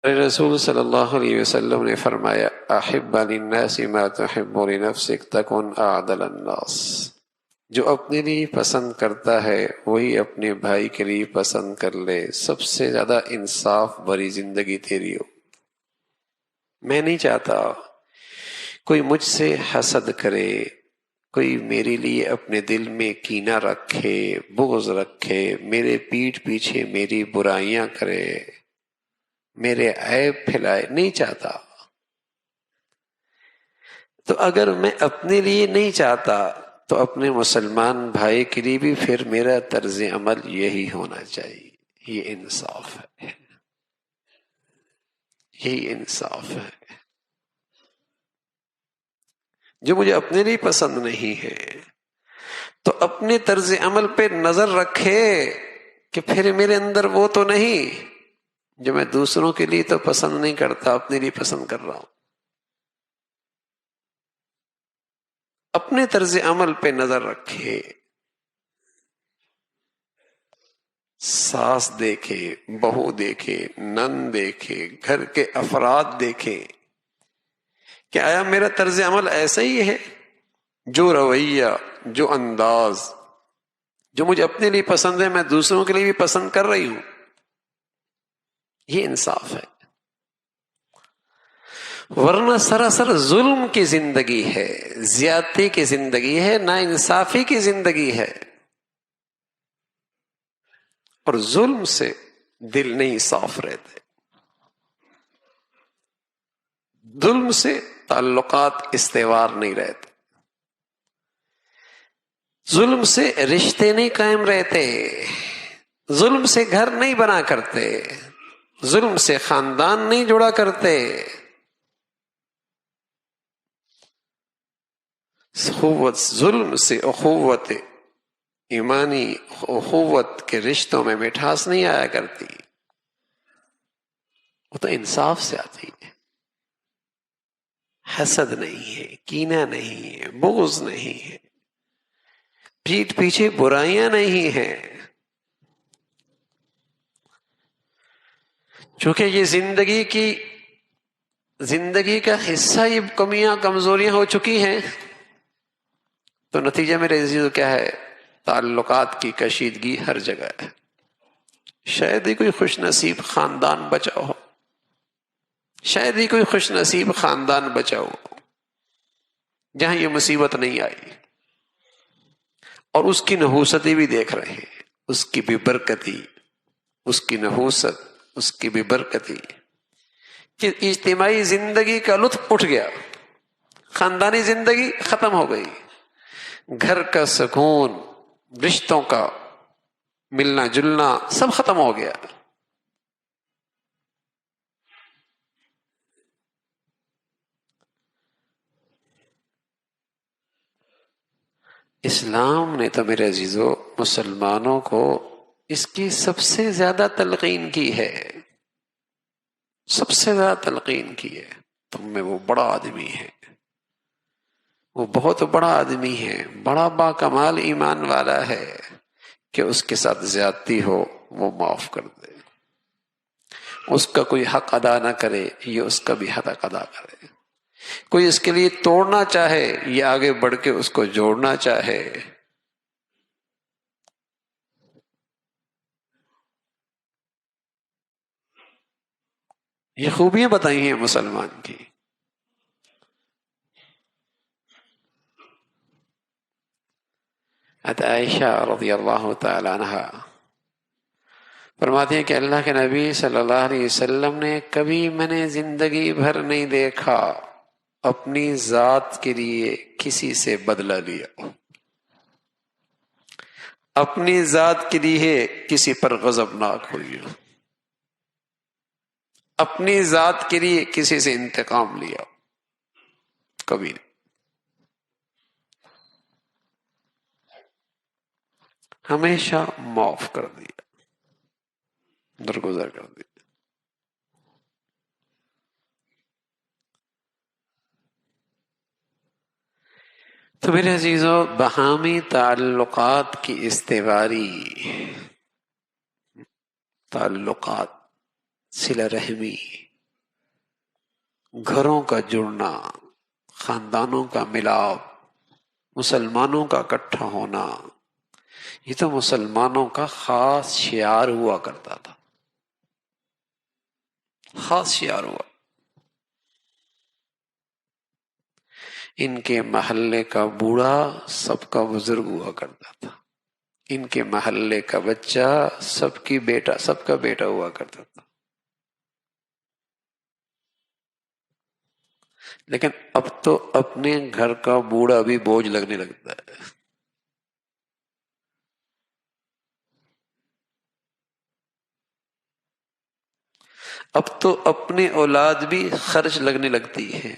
رسول صلی اللہ علیہ وسلم نے فرمایا احب للناس ما تحب لنفسک تکن اعدل الناس، جو اپنے لیے پسند کرتا ہے وہی اپنے بھائی کے لیے پسند کر لے، سب سے زیادہ انصاف بھری زندگی تیری ہو۔ میں نہیں چاہتا کوئی مجھ سے حسد کرے، کوئی میرے لیے اپنے دل میں کینہ رکھے، بغض رکھے، میرے پیٹھ پیچھے میری برائیاں کرے، میرے عیب پھیلائے، نہیں چاہتا۔ تو اگر میں اپنے لیے نہیں چاہتا تو اپنے مسلمان بھائی کے لیے بھی پھر میرا طرز عمل یہی ہونا چاہیے۔ یہ انصاف ہے، یہی انصاف ہے۔ جو مجھے اپنے لیے پسند نہیں ہے تو اپنے طرز عمل پہ نظر رکھے کہ پھر میرے اندر وہ تو نہیں جو میں دوسروں کے لیے تو پسند نہیں کرتا، اپنے لیے پسند کر رہا ہوں۔ اپنے طرز عمل پہ نظر رکھے، ساس دیکھے، بہو دیکھے، نند دیکھے، گھر کے افراد دیکھے کہ آیا میرا طرز عمل ایسا ہی ہے؟ جو رویہ، جو انداز جو مجھے اپنے لیے پسند ہے میں دوسروں کے لیے بھی پسند کر رہی ہوں۔ یہ انصاف ہے، ورنہ سراسر ظلم کی زندگی ہے، زیادتی کی زندگی ہے، ناانصافی کی زندگی ہے، اور ظلم سے دل نہیں صاف رہتے، ظلم سے تعلقات استوار نہیں رہتے، ظلم سے رشتے نہیں قائم رہتے، ظلم سے گھر نہیں بنا کرتے، ظلم سے خاندان نہیں جڑا کرتے۔ ظلم سے اخوت ایمانی، اخوت کے رشتوں میں مٹھاس نہیں آیا کرتی، وہ تو انصاف سے آتی ہے۔ حسد نہیں ہے، کینہ نہیں ہے، بغض نہیں ہے، پیٹھ پیچھے برائیاں نہیں ہیں، چونکہ یہ زندگی کا حصہ، یہ کمیاں کمزوریاں ہو چکی ہیں، تو نتیجہ میرے عزیزو کیا ہے؟ تعلقات کی کشیدگی ہر جگہ ہے۔ شاید ہی کوئی خوش نصیب خاندان بچا ہو، شاید ہی کوئی خوش نصیب خاندان بچا ہو جہاں یہ مصیبت نہیں آئی، اور اس کی نحوستیں بھی دیکھ رہے ہیں، اس کی بھی برکتی، اس کی نحوست، اس کی بھی برکتی کہ اجتماعی زندگی کا لطف اٹھ گیا، خاندانی زندگی ختم ہو گئی، گھر کا سکون، رشتوں کا ملنا جلنا سب ختم ہو گیا۔ اسلام نے تو میرے عزیزو مسلمانوں کو اس کی سب سے زیادہ تلقین کی ہے، سب سے زیادہ تلقین کی ہے۔ تم میں وہ بڑا آدمی ہے، وہ بہت بڑا آدمی ہے، بڑا باکمال ایمان والا ہے کہ اس کے ساتھ زیادتی ہو وہ معاف کر دے، اس کا کوئی حق ادا نہ کرے یہ اس کا بھی حق ادا کرے، کوئی اس کے لیے توڑنا چاہے یہ آگے بڑھ کے اس کو جوڑنا چاہے۔ یہ خوبیاں بتائی ہیں مسلمان کی۔ عائشہ رضی اللہ تعالی عنہ فرماتی ہیں کہ اللہ کے نبی صلی اللہ علیہ وسلم نے کبھی میں نے زندگی بھر نہیں دیکھا اپنی ذات کے لیے کسی سے بدلہ لیا، اپنی ذات کے لیے کسی پر غضبناک ہوئی، اپنی ذات کے لیے کسی سے انتقام لیا، کبھی نہیں۔ ہمیشہ معاف کر دیا، درگزر کر دیا۔ تو میرے عزیزو باہمی تعلقات کی استواری، تعلقات، صلہ رحمی، گھروں کا جڑنا، خاندانوں کا ملاپ، مسلمانوں کا اکٹھا ہونا، یہ تو مسلمانوں کا خاص شعار ہوا کرتا تھا، خاص شعار ہوا۔ ان کے محلے کا بوڑھا سب کا بزرگ ہوا کرتا تھا، ان کے محلے کا بچہ سب کا بیٹا ہوا کرتا تھا۔ لیکن اب تو اپنے گھر کا بوڑھا بھی بوجھ لگنے لگتا ہے، اب تو اپنی اولاد بھی خرچ لگنے لگتی ہے۔